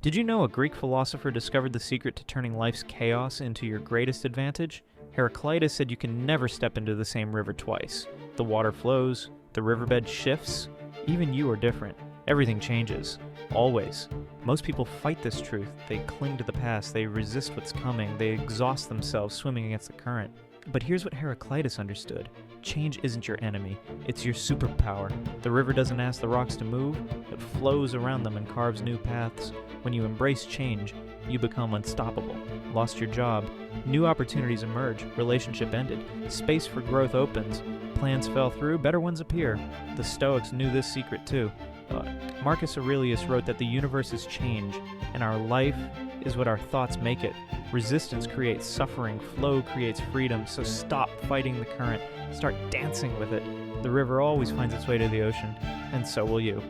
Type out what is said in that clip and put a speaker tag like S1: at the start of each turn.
S1: Did you know a Greek philosopher discovered the secret to turning life's chaos into your greatest advantage? Heraclitus said you can never step into the same river twice. The water flows, the riverbed shifts, even you are different. Everything changes. Always. Most people fight this truth. They cling to the past, they resist what's coming, they exhaust themselves swimming against the current. But here's what Heraclitus understood. Change isn't your enemy, it's your superpower. The river doesn't ask the rocks to move, it flows around them and carves new paths. When you embrace change, you become unstoppable. Lost your job, new opportunities emerge, relationship ended, space for growth opens, plans fell through, better ones appear. The Stoics knew this secret too. Marcus Aurelius wrote that the universe is change, and our life is what our thoughts make it. Resistance creates suffering, flow creates freedom, so stop fighting the current, start dancing with it. The river always finds its way to the ocean, and so will you.